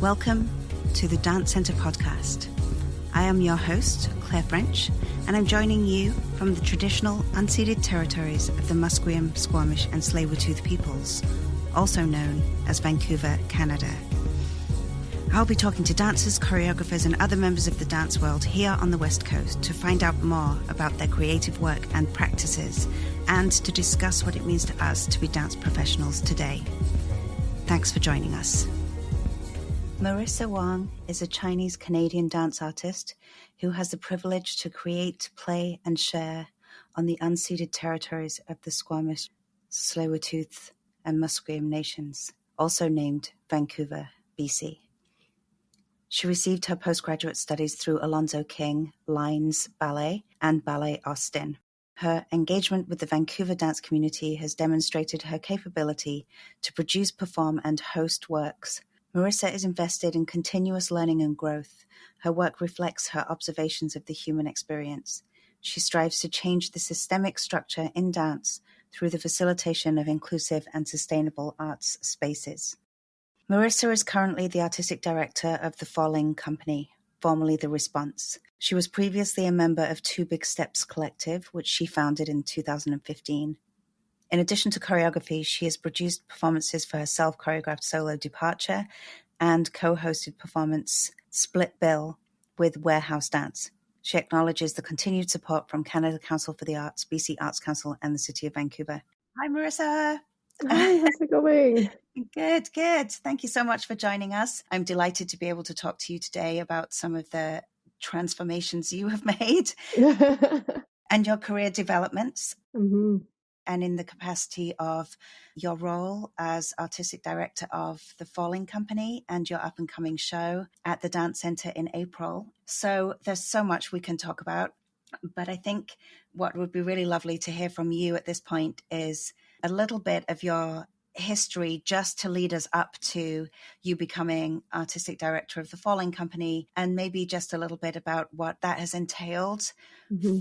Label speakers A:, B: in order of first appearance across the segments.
A: Welcome to the Dance Centre podcast. I am your host, Claire French, and I'm joining you from the traditional unceded territories of the Musqueam, Squamish and Tsleil-Waututh peoples, also known as Vancouver, Canada. I'll be talking to dancers, choreographers and other members of the dance world here on the West Coast to find out more about their creative work and practices and to discuss what it means to us to be dance professionals today. Thanks for joining us. Marissa Wong is a Chinese-Canadian dance artist who has the privilege to create, play and share on the unceded territories of the Squamish, Tsleil-Waututh and Musqueam nations, also named Vancouver, BC. She received her postgraduate studies through Alonzo King, Lines Ballet and Ballet Austin. Her engagement with the Vancouver dance community has demonstrated her capability to produce, perform and host works. Marissa is invested in continuous learning and growth. Her work reflects her observations of the human experience. She strives to change the systemic structure in dance through the facilitation of inclusive and sustainable arts spaces. Marissa is currently the artistic director of the Falling Company, formerly The Response. She was previously a member of Two Big Steps Collective, which she founded in 2015. In addition to choreography, she has produced performances for her self-choreographed solo Departure and co-hosted performance Split Bill with Warehouse Dance. She acknowledges the continued support from Canada Council for the Arts, BC Arts Council and the City of Vancouver. Hi, Marissa.
B: Hi, how's it going?
A: Good, good. Thank you so much for joining us. I'm delighted to be able to talk to you today about some of the transformations you have made and your career developments.
B: Mm-hmm.
A: And in the capacity of your role as artistic director of the Falling Company and your up-and-coming show at the Dance Centre in April. So there's so much we can talk about. But I think what would be really lovely to hear from you at this point is a little bit of your history just to lead us up to you becoming artistic director of the Falling Company, and maybe just a little bit about what that has entailed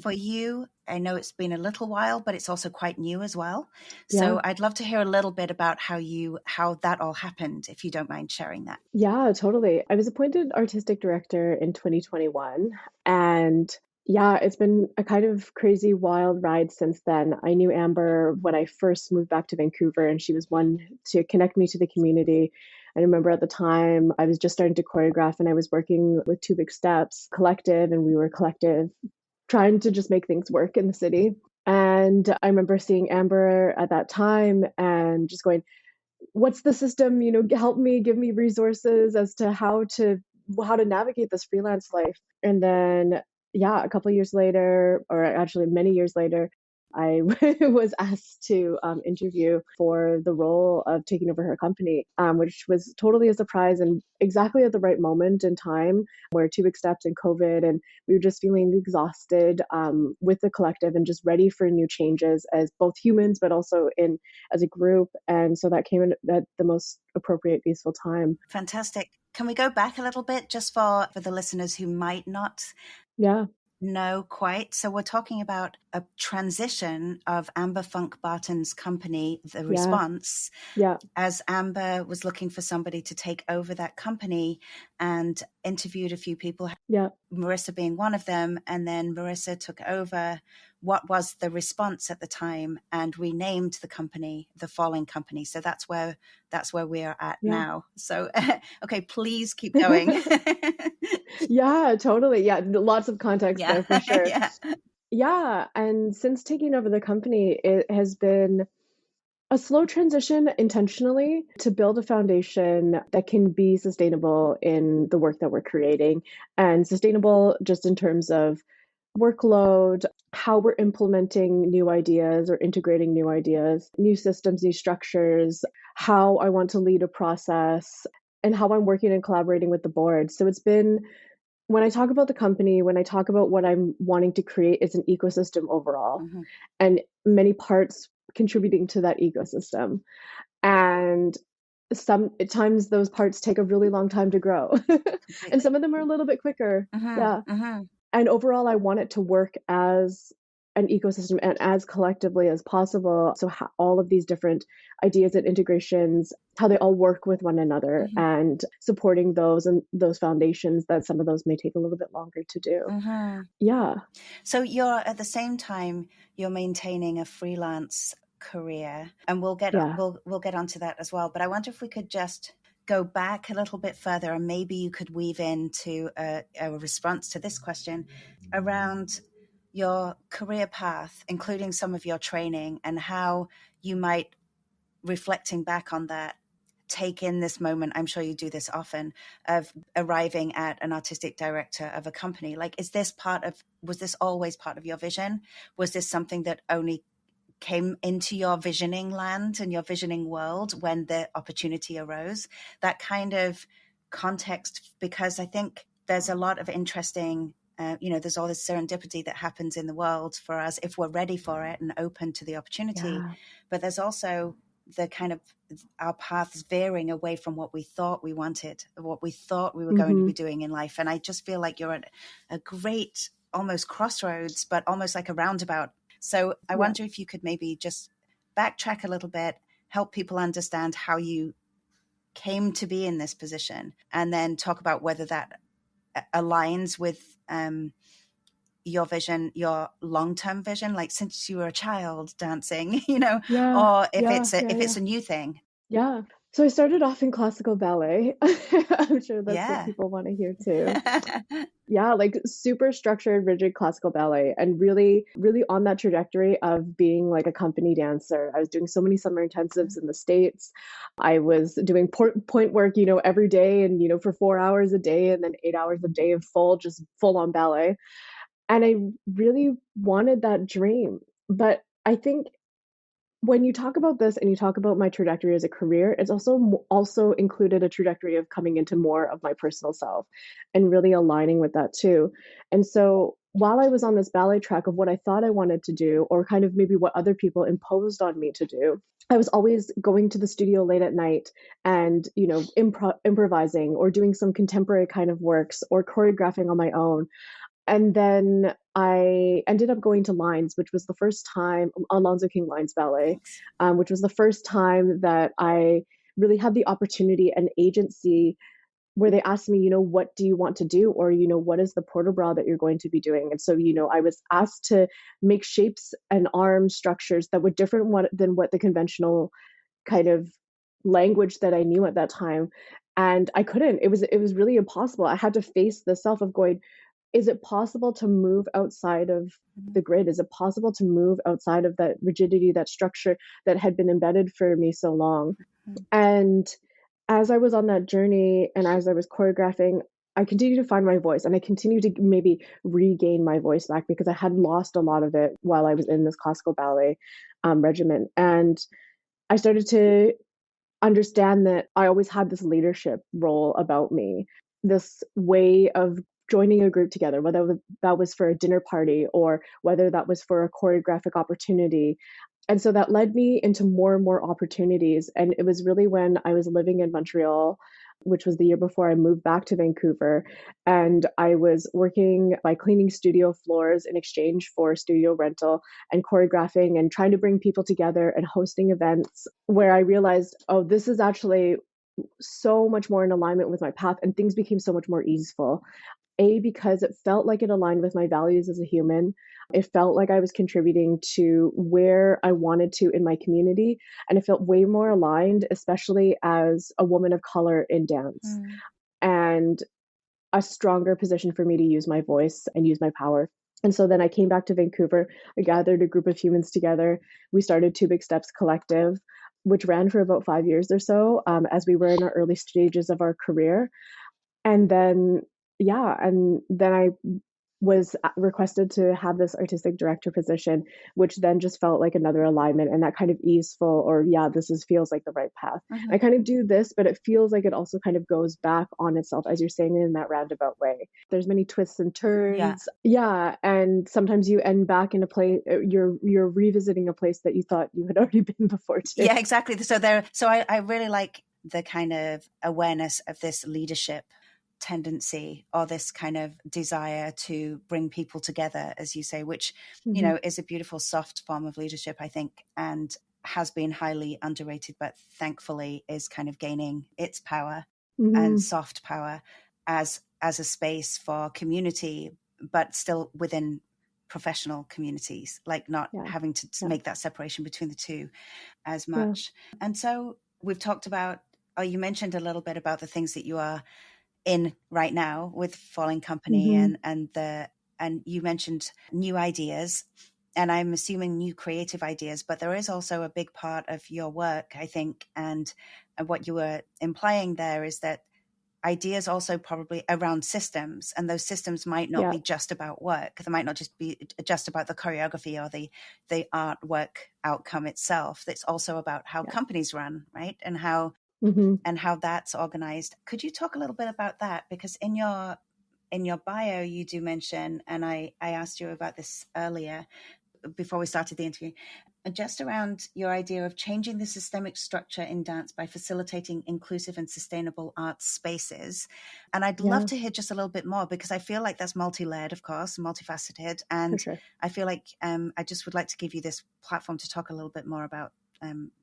A: for you. I know it's been a little while, but it's also quite new as well.
B: Yeah.
A: So I'd love to hear a little bit about how that all happened, if you don't mind sharing that.
B: Yeah, totally. I was appointed artistic director in 2021, and yeah, it's been a kind of crazy, wild ride since then. I knew Amber when I first moved back to Vancouver, and she was one to connect me to the community. I remember at the time I was just starting to choreograph, and I was working with Two Big Steps Collective, and we were collective trying to just make things work in the city. And I remember seeing Amber at that time and just going, what's the system, help me, give me resources as to how to navigate this freelance life. And then a couple of years later, or actually many years later, I was asked to interview for the role of taking over her company, which was totally a surprise and exactly at the right moment in time where Two Big Steps and COVID, and we were just feeling exhausted with the collective and just ready for new changes as both humans, but also as a group. And so that came in at the most appropriate, peaceful time.
A: Fantastic. Can we go back a little bit just for the listeners who might not know quite? So we're talking about a transition of Amber Funk Barton's company, The Response, as Amber was looking for somebody to take over that company and interviewed a few people, Marissa being one of them. And then Marissa took over what was The Response at the time and renamed the company The Falling Company. So that's where we are at now. So, okay, please keep going.
B: Yeah, totally. Yeah, lots of context there for sure. Yeah, and since taking over the company, it has been a slow transition intentionally to build a foundation that can be sustainable in the work that we're creating, and sustainable just in terms of workload, how we're implementing new ideas or integrating new ideas, new systems, new structures, how I want to lead a process, and how I'm working and collaborating with the board. So it's been, when I talk about the company, when I talk about what I'm wanting to create, it's an ecosystem overall, and many parts contributing to that ecosystem. And sometimes those parts take a really long time to grow, and some of them are a little bit quicker. And overall, I want it to work as an ecosystem and as collectively as possible. So all of these different ideas and integrations, how they all work with one another,
A: Mm-hmm.
B: and supporting those and those foundations that some of those may take a little bit longer to do.
A: Mm-hmm.
B: Yeah.
A: So you're at the same time you're maintaining a freelance career, and we'll get onto that as well. But I wonder if we could just go back a little bit further, and maybe you could weave into a response to this question around your career path, including some of your training, and how you might, reflecting back on that, take in this moment. I'm sure you do this often, of arriving at an artistic director of a company. Like, was this always part of your vision? Was this something that only came into your visioning land and your visioning world when the opportunity arose? That kind of context, because I think there's a lot of interesting, there's all this serendipity that happens in the world for us if we're ready for it and open to the opportunity.
B: Yeah.
A: But there's also the kind of our paths veering away from what we thought we wanted, what we thought we were going to be doing in life. And I just feel like you're at a great, almost crossroads, but almost like a roundabout. So I wonder if you could maybe just backtrack a little bit, help people understand how you came to be in this position, and then talk about whether that aligns with your vision, your long-term vision, like since you were a child dancing, or if it's a new thing.
B: Yeah. So I started off in classical ballet. I'm sure that's what people want to hear too. Yeah, like super structured, rigid classical ballet, and really, really on that trajectory of being like a company dancer. I was doing so many summer intensives in the States. I was doing point work, every day, and, for 4 hours a day, and then 8 hours a day of just full on ballet. And I really wanted that dream. But I think when you talk about this and you talk about my trajectory as a career, it's also included a trajectory of coming into more of my personal self and really aligning with that too. And so while I was on this ballet track of what I thought I wanted to do, or kind of maybe what other people imposed on me to do, I was always going to the studio late at night and, improvising or doing some contemporary kind of works or choreographing on my own. And then I ended up going to Lines, which was the first time, Alonzo King Lines Ballet, which was the first time that I really had the opportunity and agency where they asked me, what do you want to do? Or, what is the port de bras that you're going to be doing? And so, I was asked to make shapes and arm structures that were different than what the conventional kind of language that I knew at that time. And I couldn't. It was really impossible. I had to face the self of going, is it possible to move outside of the grid? Is it possible to move outside of that rigidity, that structure that had been embedded for me so long? And as I was on that journey and as I was choreographing, I continued to find my voice, and I continued to maybe regain my voice back because I had lost a lot of it while I was in this classical ballet regimen. And I started to understand that I always had this leadership role about me, this way of joining a group together, whether that was for a dinner party or whether that was for a choreographic opportunity. And so that led me into more and more opportunities. And it was really when I was living in Montreal, which was the year before I moved back to Vancouver. And I was working by cleaning studio floors in exchange for studio rental and choreographing and trying to bring people together and hosting events, where I realized, oh, this is actually so much more in alignment with my path, and things became so much more easeful. Because it felt like it aligned with my values as a human. It felt like I was contributing to where I wanted to in my community. And it felt way more aligned, especially as a woman of color in dance. And a stronger position for me to use my voice and use my power. And so then I came back to Vancouver. I gathered a group of humans together. We started Two Big Steps Collective, which ran for about 5 years or so, as we were in our early stages of our career. And then I was requested to have this artistic director position, which then just felt like another alignment and that kind of easeful, or feels like the right path. I kind of do this, but it feels like it also kind of goes back on itself, as you're saying, in that roundabout way. There's many twists and turns. Yeah. And sometimes you end back in a place, you're revisiting a place that you thought you had already been before too.
A: Yeah, exactly. So I really like the kind of awareness of this leadership tendency or this kind of desire to bring people together, as you say, which, is a beautiful soft form of leadership, I think, and has been highly underrated, but thankfully is kind of gaining its power and soft power as a space for community, but still within professional communities, like not having to make that separation between the two as much. And so we've talked about, or you mentioned a little bit about the things that you are in right now with Falling Company, and you mentioned new ideas, and I'm assuming new creative ideas, but there is also a big part of your work, I think, and what you were implying there is that ideas also probably around systems, and those systems might not be just about work. They might not just be just about the choreography or the artwork outcome itself. It's also about how companies run, right? And how that's organized. Could you talk a little bit about that? Because in your bio, you do mention, and I asked you about this earlier before we started the interview, just around your idea of changing the systemic structure in dance by facilitating inclusive and sustainable art spaces. And I'd love to hear just a little bit more, because I feel like that's multi-layered, of course, multifaceted. And I feel like I just would like to give you this platform to talk a little bit more about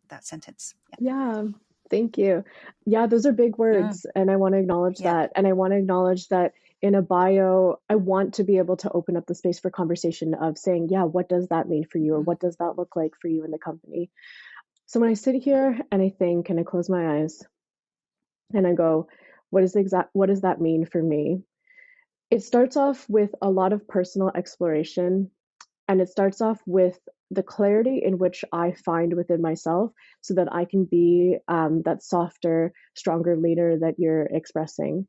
A: that sentence.
B: Yeah, thank you. Yeah, those are big words, and I want to acknowledge that. And I want to acknowledge that in a bio, I want to be able to open up the space for conversation of saying, what does that mean for you? Or what does that look like for you in the company? So when I sit here and I think and I close my eyes and I go, what does that mean for me? It starts off with a lot of personal exploration, and it starts off with the clarity in which I find within myself so that I can be that softer, stronger leader that you're expressing.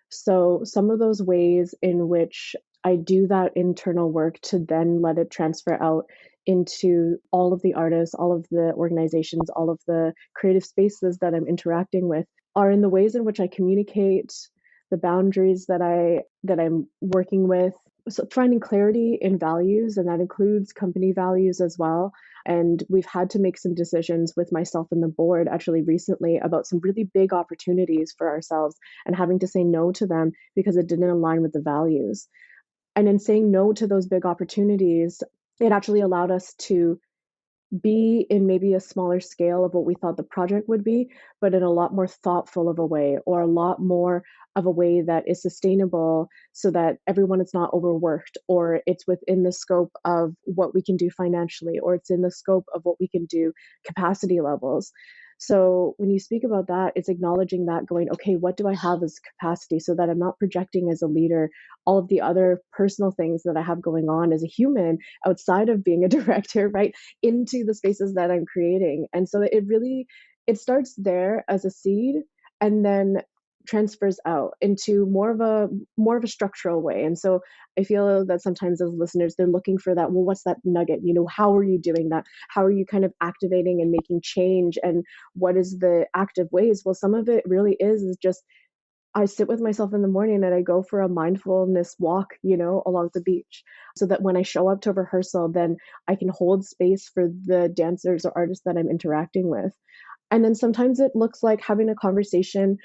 B: So some of those ways in which I do that internal work to then let it transfer out into all of the artists, all of the organizations, all of the creative spaces that I'm interacting with are in the ways in which I communicate, the boundaries that I'm working with. So finding clarity in values, and that includes company values as well. And we've had to make some decisions with myself and the board actually recently about some really big opportunities for ourselves and having to say no to them because it didn't align with the values. And in saying no to those big opportunities, it actually allowed us to be in maybe a smaller scale of what we thought the project would be, but in a lot more thoughtful of a way, or a lot more of a way that is sustainable so that everyone is not overworked, or it's within the scope of what we can do financially, or it's in the scope of what we can do capacity levels. So when you speak about that, it's acknowledging that, going, okay, what do I have as capacity so that I'm not projecting as a leader all of the other personal things that I have going on as a human outside of being a director, right, into the spaces that I'm creating. And so it starts there as a seed and then transfers out into more of a structural way. And so I feel that sometimes as listeners, they're looking for that, well, what's that nugget? How are you doing that? How are you kind of activating and making change? And what is the active ways? Well, some of it really is just I sit with myself in the morning and I go for a mindfulness walk, along the beach, so that when I show up to rehearsal, then I can hold space for the dancers or artists that I'm interacting with. And then sometimes it looks like having a conversation,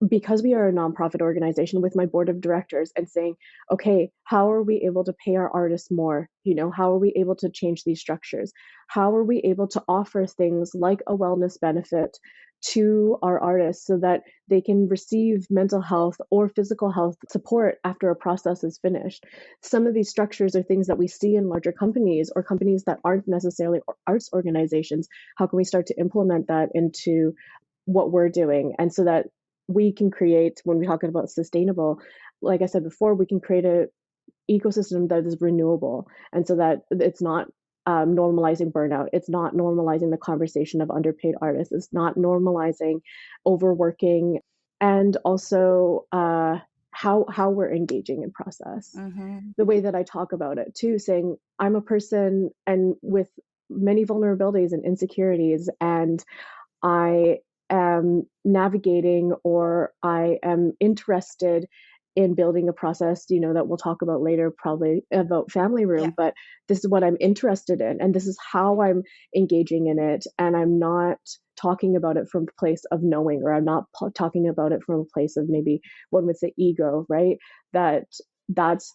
B: because we are a nonprofit organization, with my board of directors and saying, okay, how are we able to pay our artists more? How are we able to change these structures? How are we able to offer things like a wellness benefit to our artists so that they can receive mental health or physical health support after a process is finished? Some of these structures are things that we see in larger companies or companies that aren't necessarily arts organizations. How can we start to implement that into what we're doing? And so that we can create, when we're talking about sustainable, like I said before, we can create a ecosystem that is renewable, and so that it's not normalizing burnout. It's not normalizing the conversation of underpaid artists. It's not normalizing overworking, and also how we're engaging in process. The way that I talk about it too, saying I'm a person and with many vulnerabilities and insecurities, and I am navigating, or I am interested in building a process, that we'll talk about later, probably about Family Room, but this is what I'm interested in, and this is how I'm engaging in it. And I'm not talking about it from a place of knowing, or I'm not talking about it from a place of maybe one would say ego, right? That's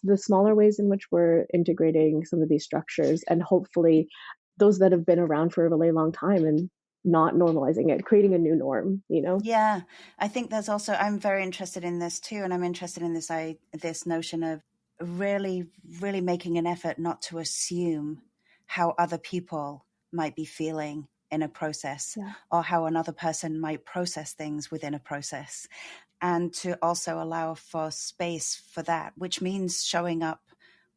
B: the smaller ways in which we're integrating some of these structures, and hopefully those that have been around for a really long time and not normalizing it, creating a new norm, you know?
A: Yeah, I think there's also, I'm very interested in this too, and I'm interested in this notion of really, really making an effort not to assume how other people might be feeling in a process,
B: Yeah.
A: or how another person might process things within a process, and to also allow for space for that, which means showing up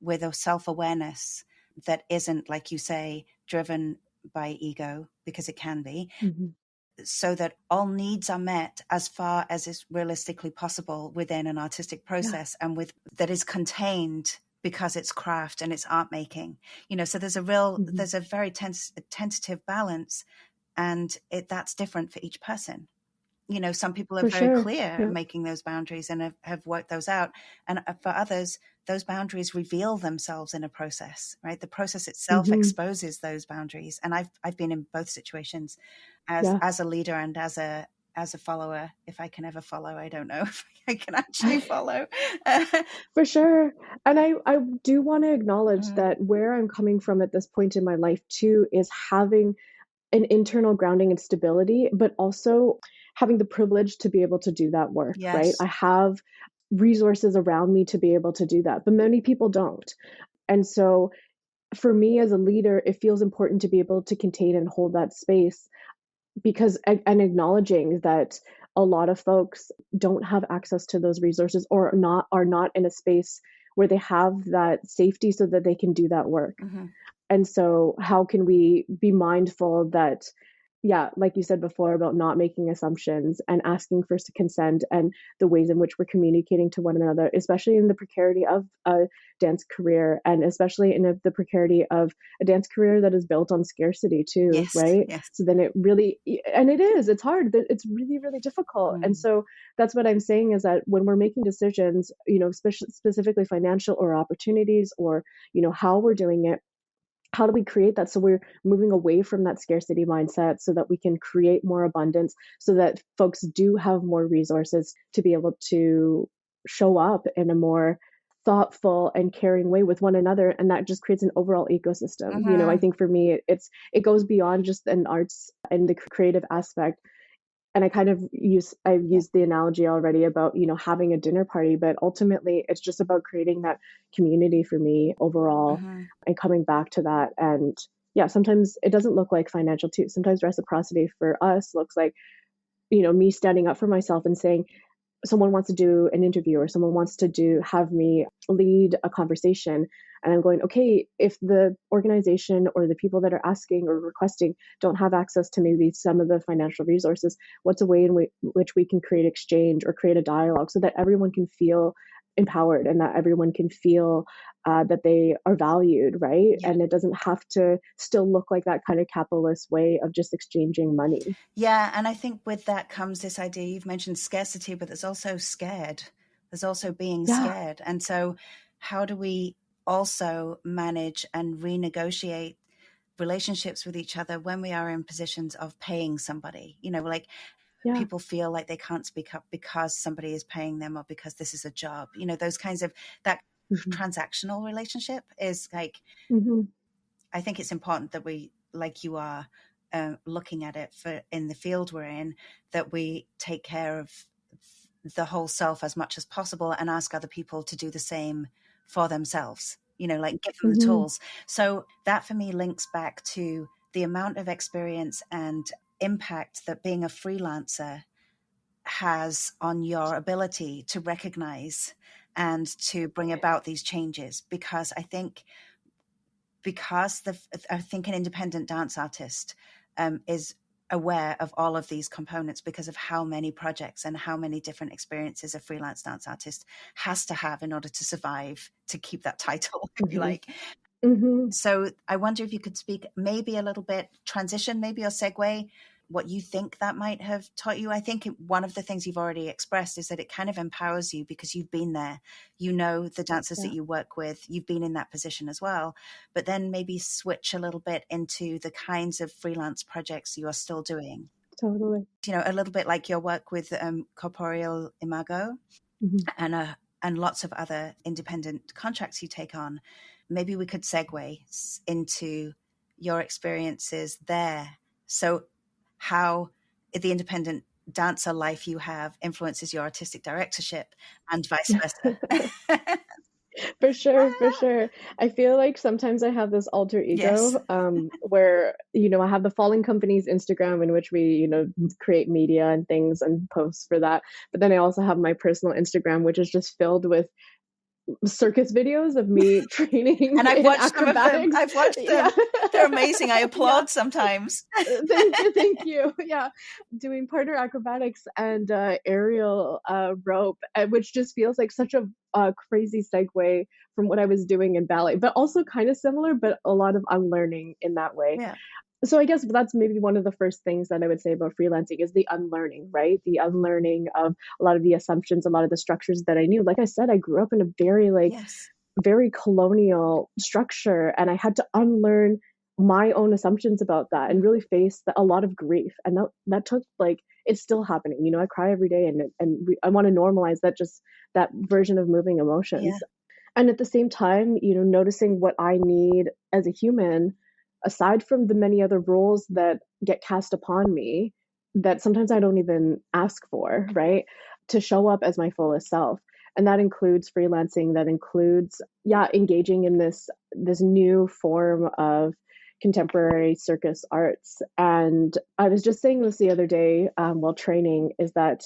A: with a self-awareness that isn't, like you say, driven by ego, because it can be,
B: Mm-hmm.
A: so that all needs are met as far as is realistically possible within an artistic
B: Yeah.
A: process, and with that is contained because it's craft and it's art making, so there's a real,
B: Mm-hmm.
A: there's a very tentative balance, and that's different for each person. Some people are
B: For
A: very
B: sure.
A: clear at
B: Yeah.
A: making those boundaries and have worked those out. And for others, those boundaries reveal themselves in a process, right? The process itself
B: Mm-hmm.
A: exposes those boundaries. And I've been in both situations
B: Yeah.
A: as a leader and as a follower. If I can ever follow, I don't know if I can actually follow.
B: For sure. And I do want to acknowledge
A: Mm,
B: that where I'm coming from at this point in my life too is having an internal grounding and stability, but also having the privilege to be able to do that work, right?
A: yes.
B: I have resources around me to be able to do that, but many people don't. And so for me as a leader, it feels important to be able to contain and hold that space, because and acknowledging that a lot of folks don't have access to those resources, or are not in a space where they have that safety so that they can do that work.
A: Hmm.
B: And so how can we be mindful that, yeah, like you said before, about not making assumptions and asking for consent, and the ways in which we're communicating to one another, especially in the precarity of a dance career, and especially in the precarity of a dance career that is built on scarcity too,
A: Yes.
B: right?
A: Yes.
B: So then it really, and it's hard, it's really, really difficult. And
A: Mm.
B: so that's what I'm saying, is that when we're making decisions, specifically financial or opportunities, or, how we're doing it, how do we create that so we're moving away from that scarcity mindset, so that we can create more abundance, so that folks do have more resources to be able to show up in a more thoughtful and caring way with one another, and that just creates an overall ecosystem. I
A: Hmm.
B: think for me, it goes beyond just an arts and the creative aspect. And I've
A: Yeah.
B: used the analogy already about, having a dinner party, but ultimately it's just about creating that community for me overall,
A: Hmm.
B: and coming back to that. And yeah, sometimes it doesn't look like financial too. Sometimes reciprocity for us looks like, me standing up for myself and saying, someone wants to do an interview, or someone wants to have me lead a conversation, and I'm going, okay, if the organization or the people that are asking or requesting don't have access to maybe some of the financial resources, what's a way in which we can create exchange or create a dialogue, so that everyone can feel empowered, and that everyone can feel that they are valued, right?
A: Yeah.
B: And it doesn't have to still look like that kind of capitalist way of just exchanging money.
A: Yeah, and I think with that comes this idea, you've mentioned scarcity, but there's also scared. There's also being
B: Yeah.
A: scared. And so how do we also manage and renegotiate relationships with each other when we are in positions of paying somebody? Like
B: Yeah.
A: people feel like they can't speak up because somebody is paying them, or because this is a job. Those kinds of, that
B: Hmm.
A: transactional relationship is like,
B: Hmm.
A: I think it's important that we, like you are, looking at it for in the field we're in, that we take care of the whole self as much as possible, and ask other people to do the same for themselves. Like give them the
B: Hmm.
A: tools. So that for me links back to the amount of experience and impact that being a freelancer has on your ability to recognize and to bring about these changes. Because I think an independent dance artist is aware of all of these components, because of how many projects and how many different experiences a freelance dance artist has to have in order to survive, to keep that title, if you
B: Hmm.
A: like.
B: Hmm.
A: So I wonder if you could speak maybe a little bit, transition maybe, or segue, what you think that might have taught you. I think one of the things you've already expressed is that it kind of empowers you because you've been there. The dancers that
B: Yeah.
A: you work with, you've been in that position as well. But then maybe switch a little bit into the kinds of freelance projects you are still doing.
B: Totally.
A: A little bit like your work with Corporeal Imago
B: Mm-hmm.
A: and lots of other independent contracts you take on. Maybe we could segue into your experiences there. So how the independent dancer life you have influences your artistic directorship and vice versa.
B: For sure, for sure. I feel like sometimes I have this alter
A: Yes.
B: ego, where, I have the Falling Company's Instagram in which we, create media and things and posts for that. But then I also have my personal Instagram, which is just filled with circus videos of me training
A: And I've
B: in
A: watched some of them.
B: acrobatics.
A: I've watched
B: Yeah.
A: them. They're amazing. I
B: Yeah.
A: applaud sometimes.
B: Thank you, thank you. Yeah, doing partner acrobatics and aerial rope, which just feels like such a crazy segue from what I was doing in ballet, but also kind of similar, but a lot of unlearning in that way.
A: Yeah.
B: So I guess that's maybe one of the first things that I would say about freelancing is the unlearning, right? The unlearning of a lot of the assumptions, a lot of the structures that I knew. Like I said, I grew up in a
A: Yes.
B: very colonial structure, and I had to unlearn my own assumptions about that and really face a lot of grief. And that took, like, it's still happening. I cry every day, and I want to normalize that version of moving
A: Yeah.
B: emotions. And at the same time, noticing what I need as a human, aside from the many other roles that get cast upon me that sometimes I don't even ask for, right? To show up as my fullest self. And that includes freelancing, that includes, engaging in this new form of contemporary circus arts. And I was just saying this the other day, while training, is that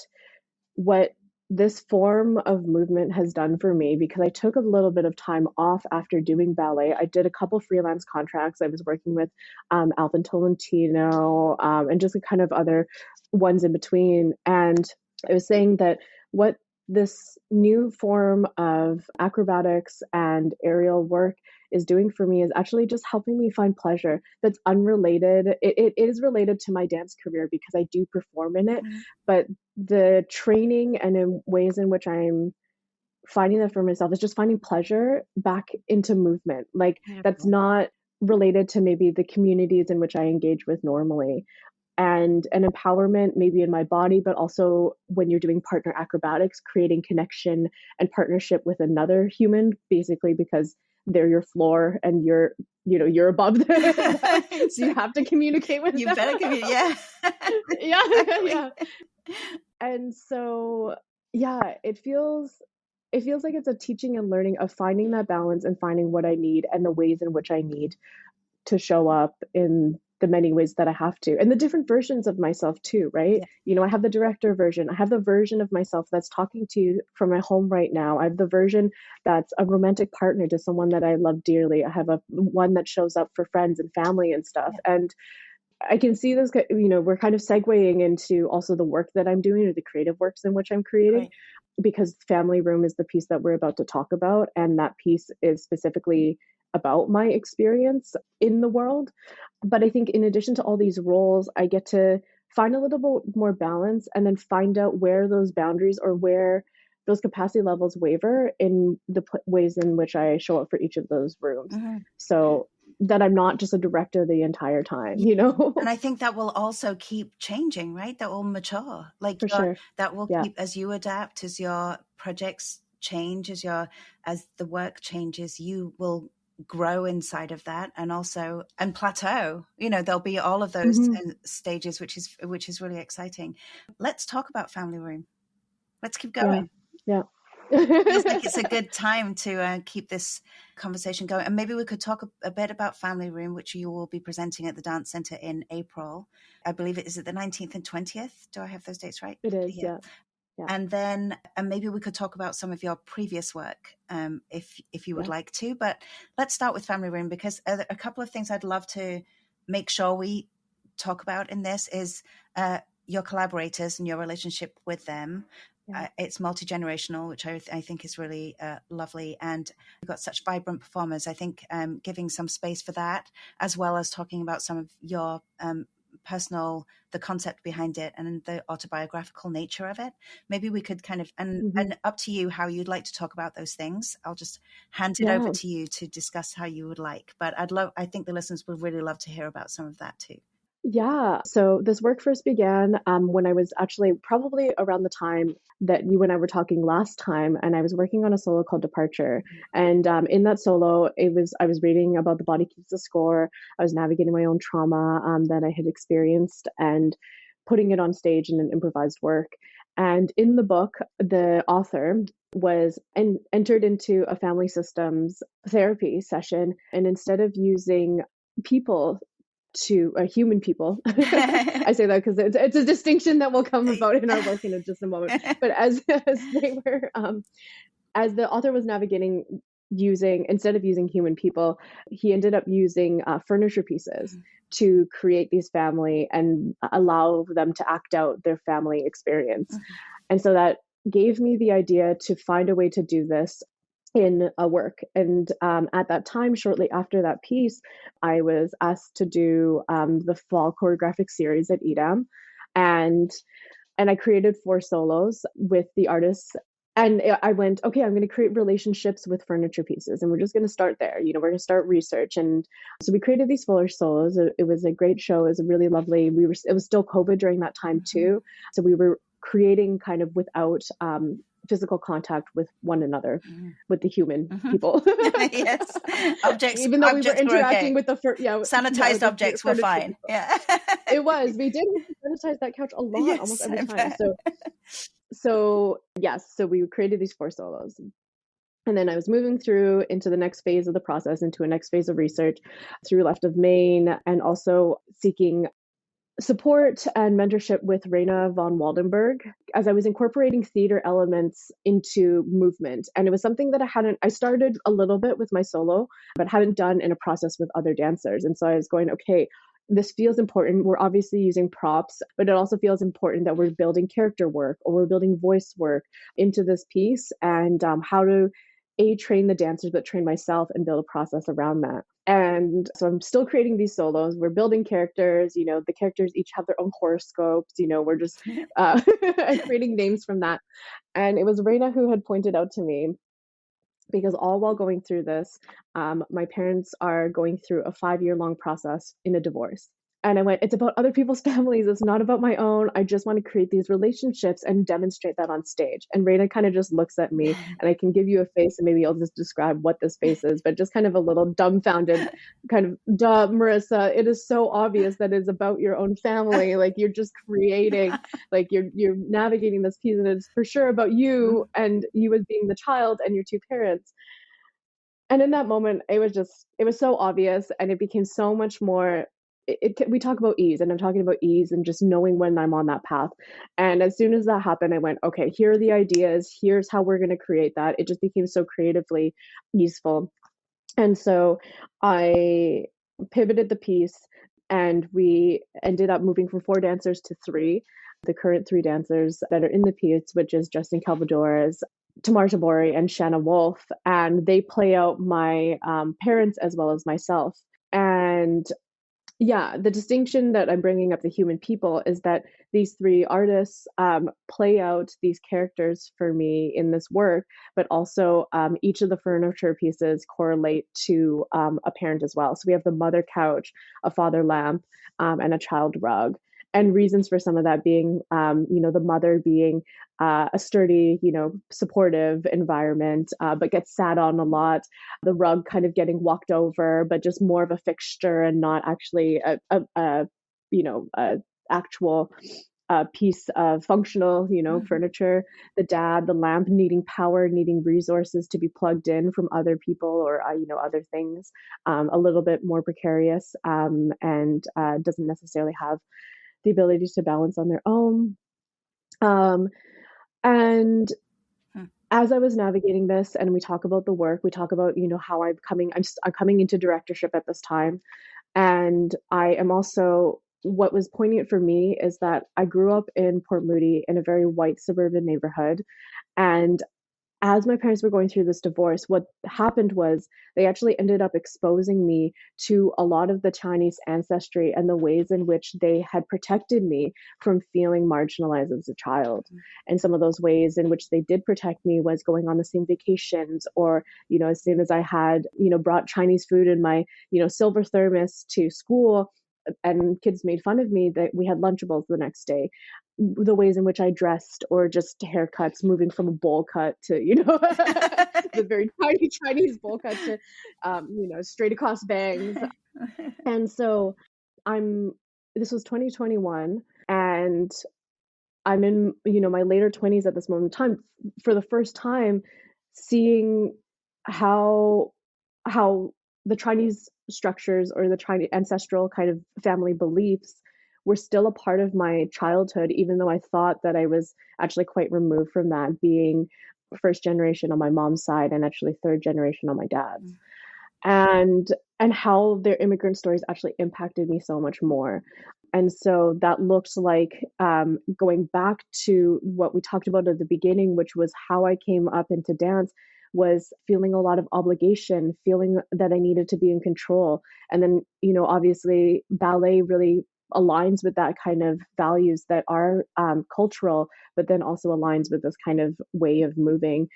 B: what this form of movement has done for me, because I took a little bit of time off after doing ballet. I did a couple freelance contracts. I was working with Alvin Tolentino, and just kind of other ones in between. And I was saying that what this new form of acrobatics and aerial work is doing for me is actually just helping me find pleasure that's unrelated. It is related to my dance career because I do perform in it, but the training and in ways in which I'm finding that for myself is just finding pleasure back into movement. Like, that's
A: Beautiful.
B: not related to maybe the communities in which I engage with normally. And an empowerment maybe in my body, but also when you're doing partner acrobatics, creating connection and partnership with another human, basically because they're your floor and you're above them. So you have to communicate with
A: You
B: them.
A: better communicate. Yeah.
B: Yeah,
A: Exactly.
B: yeah. And so, yeah, it feels like it's a teaching and learning of finding that balance and finding what I need and the ways in which I need to show up in the many ways that I have to, and the different versions of myself too, right?
A: Yeah.
B: I have the director version. I have the version of myself that's talking to you from my home right now. I have the version that's a romantic partner to someone that I love dearly. I have one that shows up for friends and family and stuff.
A: Yeah.
B: And I can see this, we're kind of segueing into also the work that I'm doing or the creative works in which I'm creating,
A: Great.
B: because Family Room is the piece that we're about to talk about. And that piece is specifically about my experience in the world. But I think in addition to all these roles, I get to find a little bit more balance and then find out where those boundaries or where those capacity levels waver in the ways in which I show up for each of those rooms.
A: Mhm.
B: So that I'm not just a director the entire time,
A: And I think that will also keep changing, right? That will mature. Like
B: For sure.
A: that will
B: Yeah.
A: keep as you adapt, as your projects change, as the work changes, you will grow inside of that and plateau. There'll be all of those
B: Hmm.
A: stages, which is really exciting. Let's talk about Family Room. Let's keep
B: Yeah.
A: going.
B: Yeah.
A: Feels like it's a good time to keep this conversation going. And maybe we could talk a bit about Family Room, which you will be presenting at the Dance Centre in April. I believe it is at the 19th and 20th. Do I have those dates right?
B: It is.
A: Yeah.
B: Yeah. Yeah.
A: And maybe we could talk about some of your previous work, if you would
B: Yeah.
A: like to. But let's start with Family Room, because a couple of things I'd love to make sure we talk about in this is your collaborators and your relationship with them.
B: Yeah.
A: It's multi-generational, which I think is really lovely. And you've got such vibrant performers. I think giving some space for that, as well as talking about some of your personal, the concept behind it and the autobiographical nature of it. Maybe we could kind of, and up to you how you'd like to talk about those things. I'll just hand it over
B: Yeah.
A: to you to discuss how you would like. But I think the listeners would really love to hear about some of that too.
B: Yeah. So this work first began when I was actually probably around the time that you and I were talking last time, and I was working on a solo called Departure. And in that solo, I was reading about the body keeps the score. I was navigating my own trauma that I had experienced and putting it on stage in an improvised work. And in the book, the author entered into a family systems therapy session, and instead of using people to human people. I say that because it's a distinction that will come about in our work in just a moment. But as they were, as the author was navigating using, instead of using human people, he ended up using furniture pieces to create these family and allow them to act out their family experience. And so that gave me the idea to find a way to do this in a work. And at that time, shortly after that piece, I was asked to do the fall choreographic series at EDAM. And I created 4 solos with the artists. And I went, okay, I'm going to create relationships with furniture pieces, and we're just going to start there. You know, we're going to start research, and so we created these 4 solos. It was a great show. It was a really lovely. It was still COVID during that time too, so we were creating kind of without physical contact with one another, with the human people.
A: Yes, objects.
B: Even though
A: objects
B: we were interacting
A: okay.
B: with the
A: sanitized objects were fine.
B: people.
A: Yeah,
B: it was. We did sanitize that couch a lot,
A: yes,
B: almost every time. So yes, so we created these 4 solos. And then I was moving through into the next phase of the process, into a next phase of research through Left of Maine, and also seeking support and mentorship with Raina von Waldenberg as I was incorporating theater elements into movement. And it was something that I started a little bit with my solo, but hadn't done in a process with other dancers. And so I was going, okay, this feels important. We're obviously using props, but it also feels important that we're building character work or we're building voice work into this piece, and how to train the dancers, but train myself and build a process around that. And so I'm still creating these solos. We're building characters. You know, the characters each have their own horoscopes. You know, we're just creating names from that. And it was Reina who had pointed out to me, because all while going through this, my parents are going through a 5-year-long process in a divorce. And I went, it's about other people's families. It's not about my own. I just want to create these relationships and demonstrate that on stage. And Raina kind of just looks at me, and I can give you a face, and maybe I'll just describe what this face is, but just kind of a little dumbfounded kind of, duh, Marissa, it is so obvious that it's about your own family. Like, you're just creating, like you're navigating this piece, and it's for sure about you and you as being the child and your 2 parents. And in that moment, it was so obvious, and it became so much more. We talk about ease, and I'm talking about ease and just knowing when I'm on that path. And as soon as that happened, I went, okay, here are the ideas. Here's how we're going to create that. It just became so creatively useful. And so I pivoted the piece, and we ended up moving from 4 dancers to 3. The current 3 dancers that are in the piece, which is Justin Calvadores, Tamar Tabori, and Shanna Wolf, and they play out my parents as well as myself. And yeah, the distinction that I'm bringing up, the human people, is that these 3 artists play out these characters for me in this work, but also each of the furniture pieces correlate to a parent as well. So we have the mother couch, a father lamp, and a child rug. And reasons for some of that being, the mother being a sturdy, supportive environment, but gets sat on a lot. The rug kind of getting walked over, but just more of a fixture and not actually a actual piece of functional, furniture. The dad, the lamp needing power, needing resources to be plugged in from other people or, other things, a little bit more precarious, and doesn't necessarily have the ability to balance on their own. And as I was navigating this, and we talk about the work, we talk about, how I'm coming into directorship at this time. And I am also, what was poignant for me is that I grew up in Port Moody in a very white suburban neighborhood. And as my parents were going through this divorce, what happened was they actually ended up exposing me to a lot of the Chinese ancestry and the ways in which they had protected me from feeling marginalized as a child. And some of those ways in which they did protect me was going on the same vacations, or, as soon as I had, brought Chinese food in my, silver thermos to school, and kids made fun of me that we had Lunchables the next day. The ways in which I dressed, or just haircuts, moving from a bowl cut to, the very tiny Chinese bowl cut to, straight across bangs. And so I'm, this was 2021, and I'm in, my later 20s at this moment in time, for the first time seeing how how the Chinese structures, or the Chinese ancestral kind of family beliefs, were still a part of my childhood, even though I thought that I was actually quite removed from that, being first generation on my mom's side and actually third generation on my dad's. And how their immigrant stories actually impacted me so much more. And so that looks like, going back to what we talked about at the beginning, which was how I came up into dance, was feeling a lot of obligation, feeling that I needed to be in control. And then, obviously ballet really aligns with that kind of values that are, cultural, but then also aligns with this kind of way of moving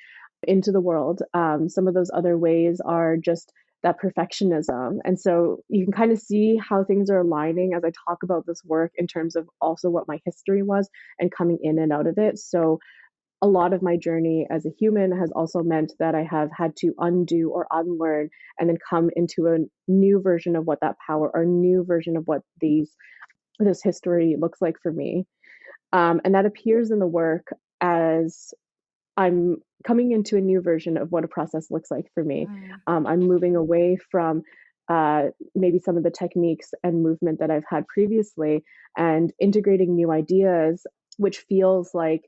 B: into the world. Some of those other ways are just that perfectionism. And so you can kind of see how things are aligning as I talk about this work, in terms of also what my history was and coming in and out of it. So a lot of my journey as a human has also meant that I have had to undo or unlearn, and then come into a new version of what that power, or new version of what this history looks like for me. And that appears in the work as I'm coming into a new version of what a process looks like for me. I'm moving away from, maybe some of the techniques and movement that I've had previously, and integrating new ideas, which feels like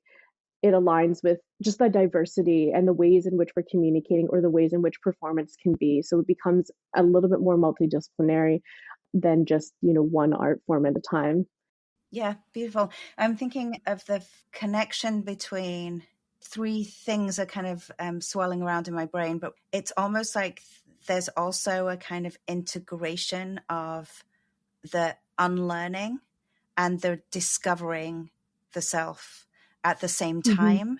B: it aligns with just the diversity and the ways in which we're communicating, or the ways in which performance can be. So it becomes a little bit more multidisciplinary than just, one art form at a time.
A: Yeah, beautiful. I'm thinking of the connection between three things are kind of swirling around in my brain, but it's almost like there's also a kind of integration of the unlearning and the discovering the self at the same
B: Mm-hmm.
A: time.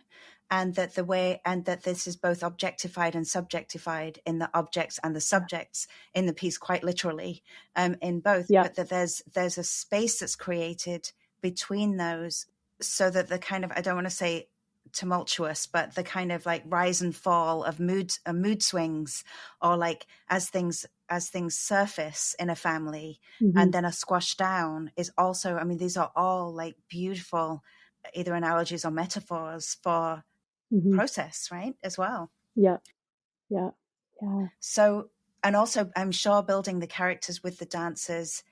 A: And that this is both objectified and subjectified in the objects and the subjects in the piece, quite literally, in both,
B: Yeah.
A: but that there's a space that's created between those, so that the kind of, I don't want to say tumultuous, but the kind of like rise and fall of mood swings, or like as things surface in a family
B: Mm-hmm.
A: and then are squashed down, is also, I mean, these are all like beautiful either analogies or metaphors for
B: Mm-hmm.
A: process, right, as well.
B: Yeah. Yeah. Yeah.
A: So, and also I'm sure building the characters with the dancers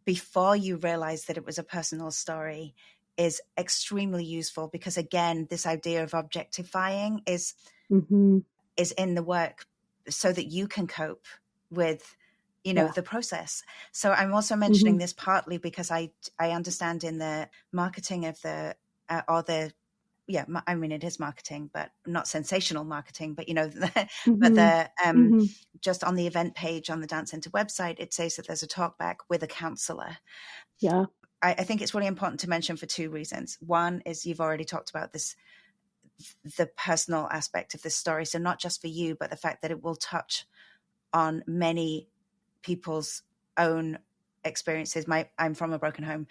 A: before you realize that it was a personal story is extremely useful, because again, this idea of objectifying
B: Mm-hmm.
A: is in the work so that you can cope with
B: Yeah.
A: the process. So I'm also
B: Mm-hmm.
A: mentioning this partly because I understand in the marketing of the or the, yeah, I mean, it is marketing, but not sensational marketing, but but
B: Mm-hmm.
A: the
B: Mm-hmm.
A: just on the event page on the Dance Center website, it says that there's a talk back with a counselor.
B: Yeah.
A: I think it's really important to mention for two reasons. One is you've already talked about this, the personal aspect of this story. So not just for you, but the fact that it will touch on many people's own experiences. I'm from a broken home,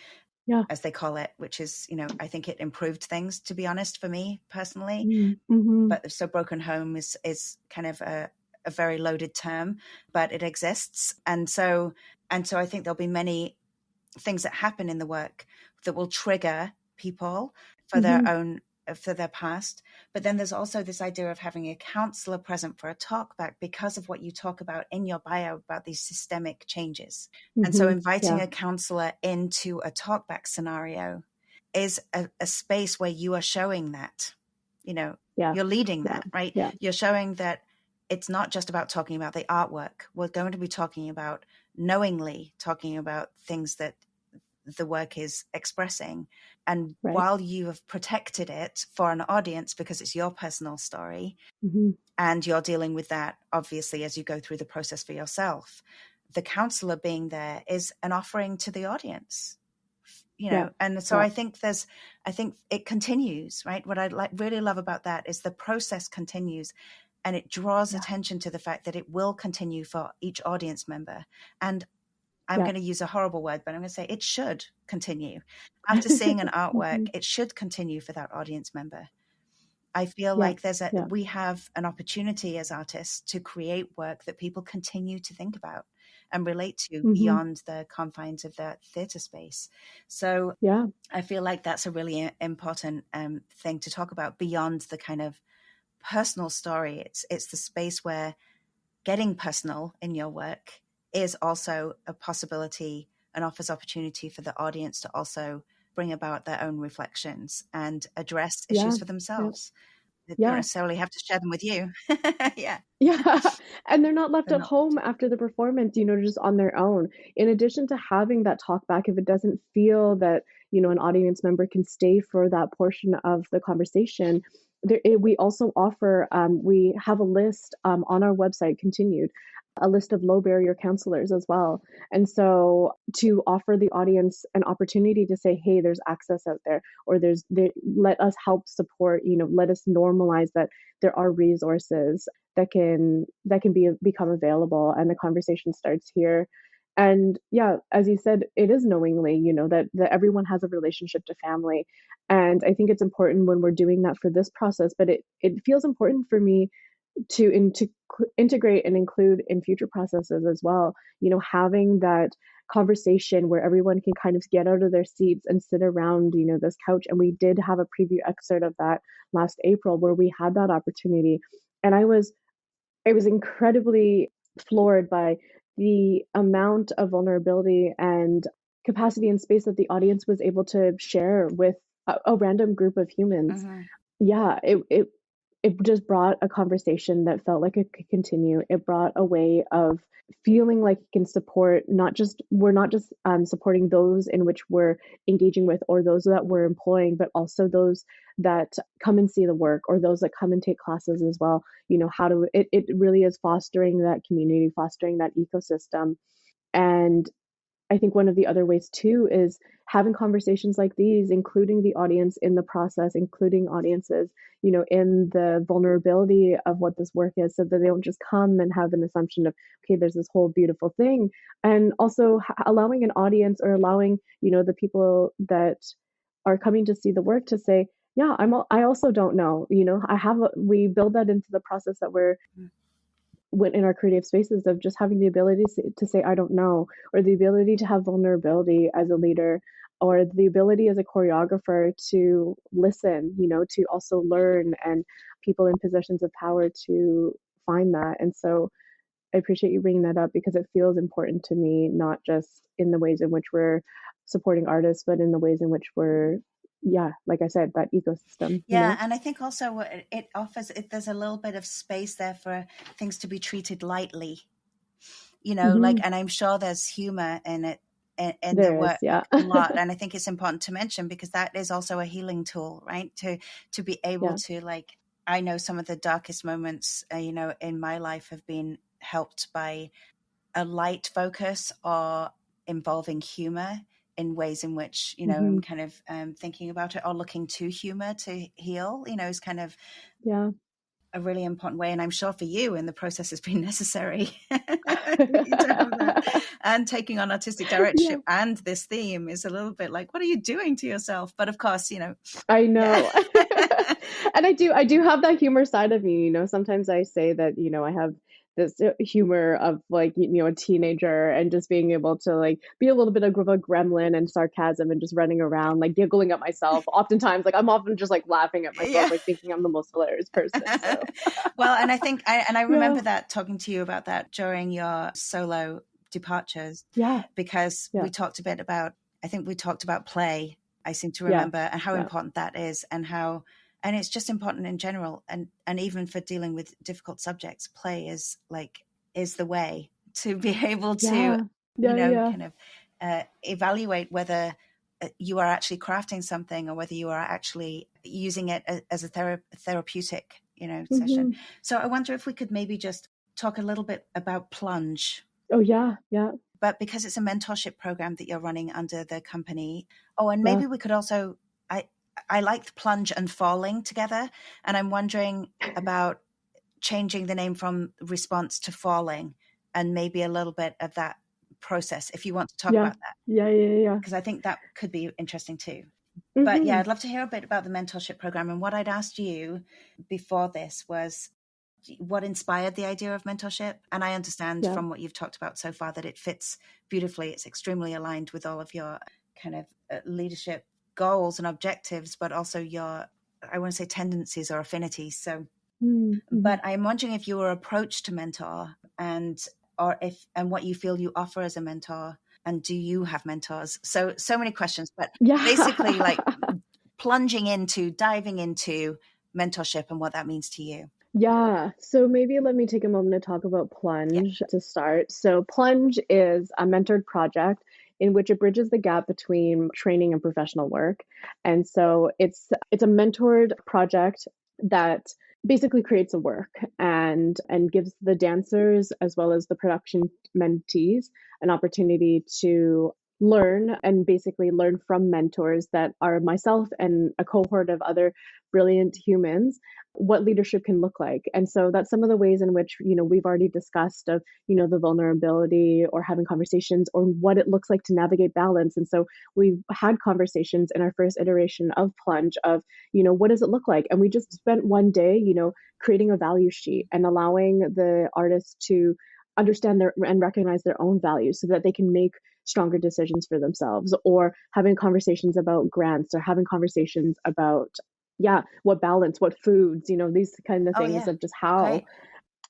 B: Yeah.
A: as they call it, which is, I think it improved things, to be honest, for me personally.
B: Mm-hmm.
A: But so broken home is kind of a very loaded term, but it exists. And so I think there'll be many things that happen in the work that will trigger people for
B: Mm-hmm.
A: their past. But then there's also this idea of having a counselor present for a talk back, because of what you talk about in your bio about these systemic changes. And so
B: Mm-hmm.
A: inviting
B: Yeah.
A: a counselor into a talk back scenario is a space where you are showing that,
B: Yeah.
A: you're leading
B: Yeah.
A: that, right?
B: Yeah.
A: You're showing that it's not just about talking about the artwork. We're going to be talking about, knowingly talking about things that the work is expressing. And
B: Right.
A: while you have protected it for an audience because it's your personal story,
B: Mm-hmm.
A: and you're dealing with that obviously as you go through the process for yourself, the counselor being there is an offering to the audience,
B: Yeah.
A: and so
B: Yeah.
A: I think it continues, right? What I really love about that is the process continues, and it draws
B: Yeah.
A: attention to the fact that it will continue for each audience member. And I'm
B: Yeah.
A: going to use a horrible word, but I'm going to say it should continue. After seeing an artwork, it should continue for that audience member. I feel
B: Yeah.
A: like we have an opportunity as artists to create work that people continue to think about and relate to beyond the confines of that theatre space. So
B: Yeah.
A: I feel like that's a really important thing to talk about beyond the kind of personal story. It's the space where getting personal in your work is also a possibility and offers opportunity for the audience to also bring about their own reflections and address issues for
B: Yeah.
A: themselves. They don't
B: Yeah.
A: necessarily have to share them with you. Yeah.
B: Yeah. And they're not left
A: They're
B: at
A: not.
B: home after the performance, just on their own. In addition to having that talk back, if it doesn't feel that, an audience member can stay for that portion of the conversation, we also offer, we have a list on our website, continued, a list of low barrier counselors as well. And so to offer the audience an opportunity to say, hey, there's access out there, or let us help support, let us normalize that there are resources that can become available, and the conversation starts here. And yeah, as you said, it is knowingly, that everyone has a relationship to family. And I think it's important when we're doing that for this process, but it feels important for me to integrate and include in future processes as well. Having that conversation where everyone can kind of get out of their seats and sit around, this couch. And we did have a preview excerpt of that last April where we had that opportunity. And I was incredibly floored by the amount of vulnerability and capacity and space that the audience was able to share with a random group of humans.
A: Mm-hmm.
B: Yeah, it just brought a conversation that felt like it could continue. It brought a way of feeling like it can support, we're not just supporting those in which we're engaging with or those that we're employing, but also those that come and see the work or those that come and take classes as well. It really is fostering that community, fostering that ecosystem. And I think one of the other ways too is having conversations like these, including the audience in the process, including audiences, in the vulnerability of what this work is, so that they don't just come and have an assumption of, okay, there's this whole beautiful thing. And also allowing an audience, or allowing, the people that are coming to see the work to say, yeah, I also don't know, we build that into the process that we're when in our creative spaces, of just having the ability to say I don't know, or the ability to have vulnerability as a leader, or the ability as a choreographer to listen, to also learn, and people in positions of power to find that. And so I appreciate you bringing that up, because it feels important to me, not just in the ways in which we're supporting artists, but in the ways in which we're, yeah, like I said, that ecosystem.
A: Yeah, and I think also it offers there's a little bit of space there for things to be treated lightly,
B: Hmm.
A: and I'm sure there's humor in it, in the
B: There is,
A: work
B: yeah.
A: a lot. And I think it's important to mention, because that is also a healing tool, right? To be able
B: Yeah.
A: to, like, I know some of the darkest moments, in my life have been helped by a light focus or involving humor in ways in which, I'm
B: Hmm.
A: kind of thinking about it, or looking to humor to heal, is kind of
B: Yeah.
A: a really important way. And I'm sure for you, and the process has been necessary to have that. And taking on artistic
B: Yeah.
A: directorship and this theme is a little bit like, what are you doing to yourself? But of course,
B: I
A: yeah.
B: know. And I do have that humor side of me, sometimes I say that, I have this humor of, like, a teenager, and just being able to, like, be a little bit of a gremlin and sarcasm, and just running around, like, giggling at myself. Oftentimes, like, I'm often just, like, laughing at myself,
A: Yeah.
B: like, thinking I'm the most hilarious person. So
A: Well, and I think I
B: yeah,
A: remember that, talking to you about that during your solo departures,
B: yeah,
A: because
B: yeah,
A: I think we talked about play. I seem to
B: yeah,
A: remember, and how
B: yeah.
A: important that is, and it's just important in general, and even for dealing with difficult subjects, play is the way to be able to,
B: Yeah, yeah, yeah.
A: kind of evaluate whether you are actually crafting something, or whether you are actually using it as a therapeutic, session.
B: Hmm.
A: So I wonder if we could maybe just talk a little bit about Plunge,
B: Oh yeah, yeah,
A: but because it's a mentorship program that you're running under the company. Oh, and
B: yeah.
A: maybe we could also, I liked Plunge and Falling together, and I'm wondering about changing the name from Response to Falling, and maybe a little bit of that process, if you want to talk
B: Yeah.
A: about that,
B: Yeah.
A: because I think that could be interesting too. But yeah,
B: Mm-hmm.
A: I'd love to hear a bit about the mentorship program. And what I'd asked you before this was what inspired the idea of mentorship. And I understand
B: Yeah.
A: from what you've talked about so far that it fits beautifully. It's extremely aligned with all of your kind of leadership goals and objectives, but also your, I want to say, tendencies or affinities. So,
B: Mm-hmm.
A: but I'm wondering if you were approached to mentor, and what you feel you offer as a mentor, and do you have mentors? So many questions, but basically
B: Yeah.
A: like diving into mentorship and what that means to you.
B: Yeah, so maybe let me take a moment to talk about
A: Yeah.
B: Plunge to start. So, Plunge is a mentored project in which it bridges the gap between training and professional work. And so it's a mentored project that basically creates a work and gives the dancers as well as the production mentees an opportunity to learn and basically learn from mentors that are myself and a cohort of other brilliant humans what leadership can look like. And so that's some of the ways in which, we've already discussed of, the vulnerability or having conversations or what it looks like to navigate balance. And so we've had conversations in our first iteration of Plunge of, what does it look like? And we just spent one day, creating a value sheet and allowing the artists to understand their and recognize their own values so that they can make stronger decisions for themselves, or having conversations about grants, or having conversations about what balance, what foods, these kind of
A: Oh
B: things
A: yeah.
B: of just how.
A: Great.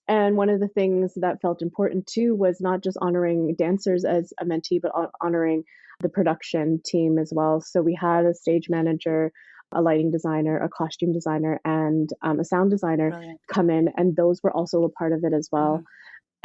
B: And one of the things that felt important too was not just honoring dancers as a mentee, but honoring the production team as well. So we had a stage manager, a lighting designer, a costume designer, and a sound designer
A: Brilliant.
B: come in, and those were also a part of it as well.
A: Mm-hmm.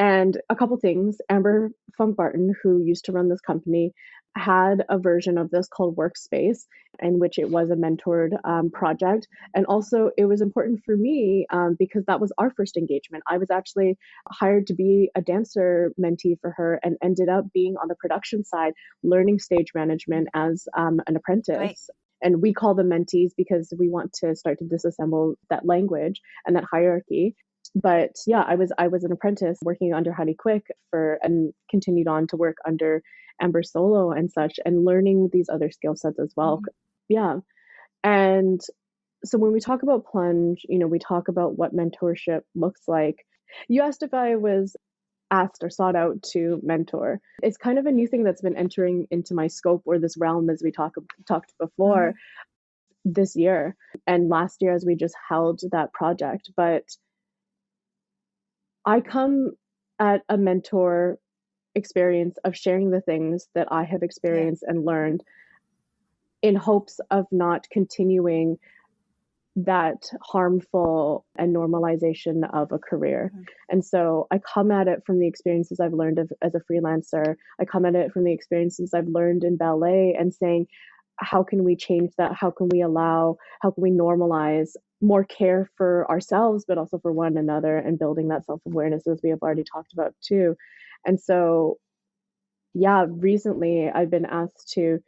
B: And a couple things, Amber Funk Barton, who used to run this company, had a version of this called Workspace, in which it was a mentored project. And also, it was important for me because that was our first engagement. I was actually hired to be a dancer mentee for her and ended up being on the production side, learning stage management as an
A: Great.
B: apprentice. And we call them mentees because we want to start to disassemble that language and that hierarchy. But yeah, I was an apprentice working under Heidi Quick and continued on to work under Amber Solo and such, and learning these other skill sets as well.
A: Mm-hmm.
B: Yeah. And so when we talk about Plunge, we talk about what mentorship looks like. You asked if I was asked or sought out to mentor. It's kind of a new thing that's been entering into my scope or this realm as we talked
A: Mm-hmm.
B: before this year and last year as we just held that project. But I come at a mentor experience of sharing the things that I have
A: Yeah.
B: experienced and learned in hopes of not continuing that harmful and normalization of a career.
A: Mm-hmm.
B: And so I come at it from the experiences I've learned as a freelancer. I come at it from the experiences I've learned in ballet and saying, how can we change that? How can we normalize more care for ourselves, but also for one another, and building that self awareness as we have already talked about too. And so, yeah, recently I've been asked to,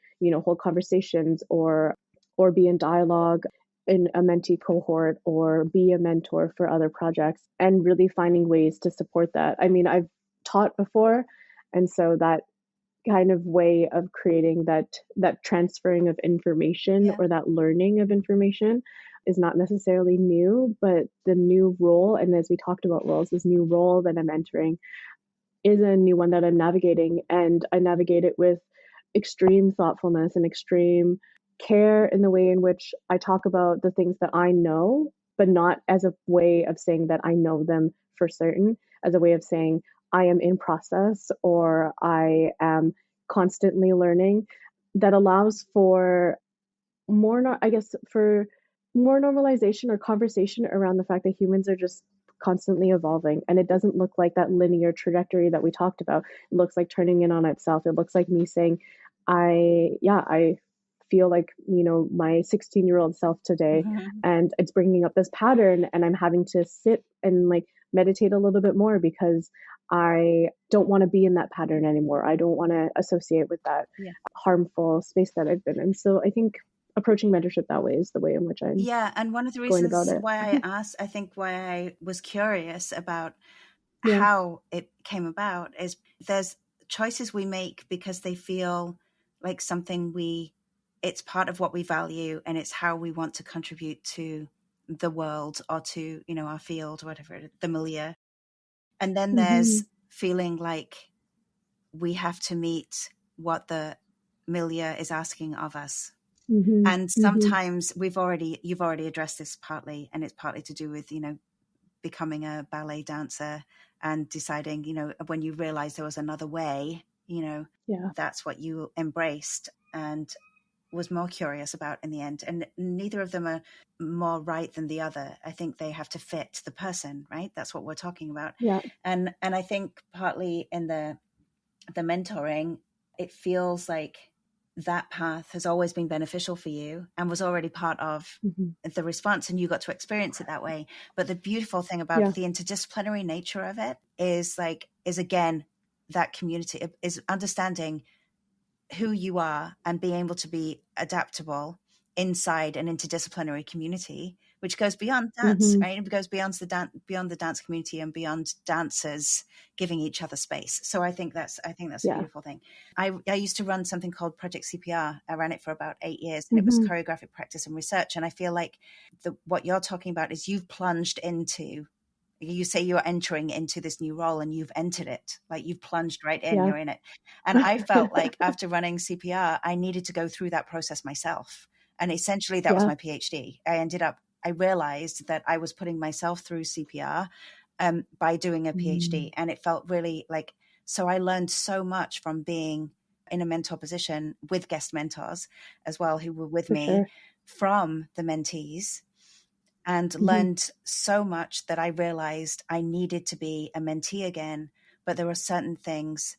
B: hold conversations or be in dialogue in a mentee cohort or be a mentor for other projects and really finding ways to support that. I mean, I've taught before, and so that kind of way of creating that transferring of information
A: Yeah.
B: or that learning of information is not necessarily new, but the new role, and as we talked about roles, this new role that I'm entering is a new one that I'm navigating, and I navigate it with extreme thoughtfulness and extreme care in the way in which I talk about the things that I know, but not as a way of saying that I know them for certain, as a way of saying I am in process or I am constantly learning, that allows for I guess, for more normalization or conversation around the fact that humans are just constantly evolving, and it doesn't look like that linear trajectory that we talked about. It looks like turning in on itself. It looks like me saying, I feel like, my 16-year-old self today,
A: Mm-hmm.
B: and it's bringing up this pattern, and I'm having to sit and like meditate a little bit more because I don't want to be in that pattern anymore. I don't want to associate with that
A: Yeah.
B: harmful space that I've been in. So I think approaching mentorship that way is the way in which I'm
A: Yeah, and one of the
B: going about
A: reasons
B: it.
A: I think why I was curious about
B: Yeah.
A: how it came about is there's choices we make because they feel like something it's part of what we value, and it's how we want to contribute to the world or to, our field, whatever, the milieu. And then there's feeling like we have to meet what the milieu is asking of us. And sometimes you've already addressed this partly, and it's partly to do with, becoming a ballet dancer and deciding, when you realize there was another way, that's what you embraced and was more curious about in the end. And neither of them are more right than the other. I think they have to fit the person, right? That's what we're talking about.
B: Yeah.
A: And I think partly in the mentoring, it feels like that path has always been beneficial for you and was already part of the response, and you got to experience it that way. But the beautiful thing about the interdisciplinary nature of it is again, that community is understanding who you are and being able to be adaptable inside an interdisciplinary community, which goes beyond dance, right? It goes beyond the dance community and beyond dancers giving each other space. So I think that's a beautiful thing. I used to run something called Project CPR. I ran it for about 8 years, and it was choreographic practice and research. And I feel like what you're talking about is you've plunged into, you say you're entering into this new role, and you've entered it, like you've plunged right in, you're in it. And I felt like after running CPR, I needed to go through that process myself. And essentially that was my PhD. I realized that I was putting myself through CPR by doing a PhD. And it felt really like, so I learned so much from being in a mentor position with guest mentors as well, who were with me from the mentees, and learned so much that I realized I needed to be a mentee again. But there were certain things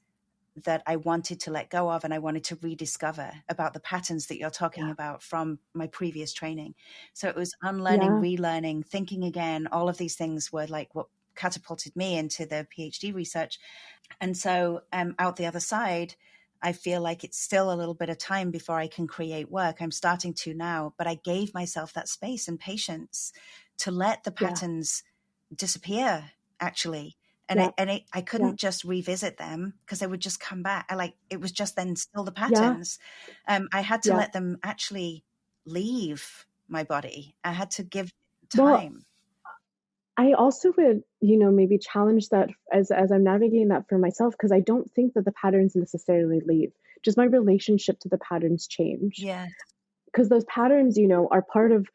A: that I wanted to let go of, and I wanted to rediscover about the patterns that you're talking about from my previous training. So it was unlearning, relearning, thinking again. All of these things were like what catapulted me into the PhD research. And so out the other side, I feel like it's still a little bit of time before I can create work. I'm starting to now, but I gave myself that space and patience to let the patterns disappear, actually. And I couldn't just revisit them because they would just come back. It was just then still the patterns. I had to let them actually leave my body. I had to give time.
B: Well, I also would, maybe challenge that as I'm navigating that for myself, because I don't think that the patterns necessarily leave. Just my relationship to the patterns change.
A: Yeah.
B: Because those patterns, are part of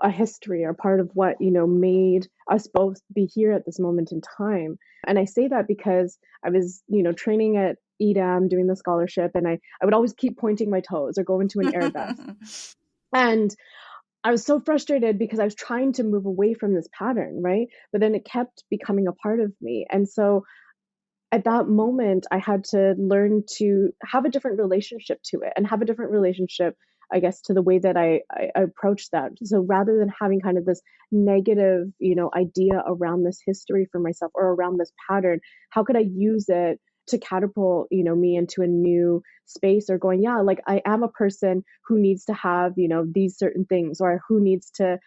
B: a history, are part of what, made us both be here at this moment in time. And I say that because I was, training at EDAM, doing the scholarship, and I would always keep pointing my toes or go into an air vest. And I was so frustrated because I was trying to move away from this pattern, right? But then it kept becoming a part of me. And so at that moment, I had to learn to have a different relationship to it, and have a different relationship, I guess, to the way that I approach that. So rather than having kind of this negative, idea around this history for myself or around this pattern, how could I use it to catapult, me into a new space, or going, like I am a person who needs to have, these certain things, or who needs to,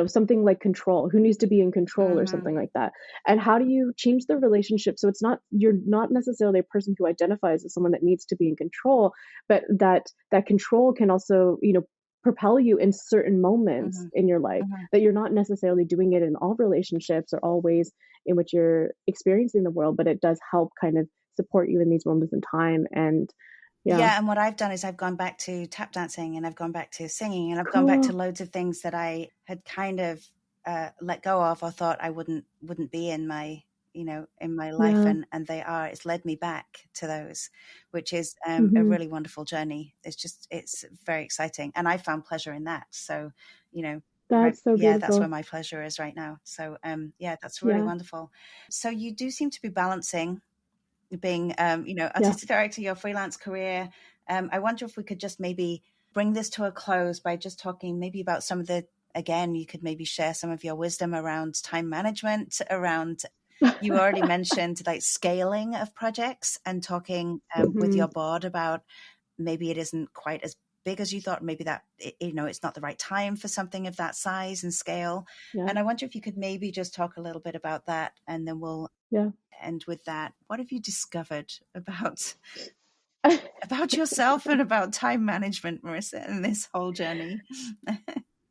B: something like control, who needs to be in control or something like that. And how do you change the relationship so you're not necessarily a person who identifies as someone that needs to be in control, but that control can also, propel you in certain moments in your life, that you're not necessarily doing it in all relationships or all ways in which you're experiencing the world, but it does help kind of support you in these moments in time. And
A: and what I've done is I've gone back to tap dancing, and I've gone back to singing, and I've gone back to loads of things that I had kind of let go of or thought I wouldn't be in my, in my life. And it's led me back to those, which is a really wonderful journey. It's very exciting. And I found pleasure in that. So,
B: that's so beautiful.
A: That's where my pleasure is right now. So, that's really wonderful. So you do seem to be balancing being, artistic director, your freelance career. I wonder if we could just maybe bring this to a close by just talking maybe about some of again, you could maybe share some of your wisdom around time management, around, you already mentioned like scaling of projects, and talking with your board about maybe it isn't quite as big as you thought, maybe that, it's not the right time for something of that size and scale. And I wonder if you could maybe just talk a little bit about that, and then we'll
B: Yeah.
A: And with that, what have you discovered about yourself and about time management, Marissa, in this whole journey?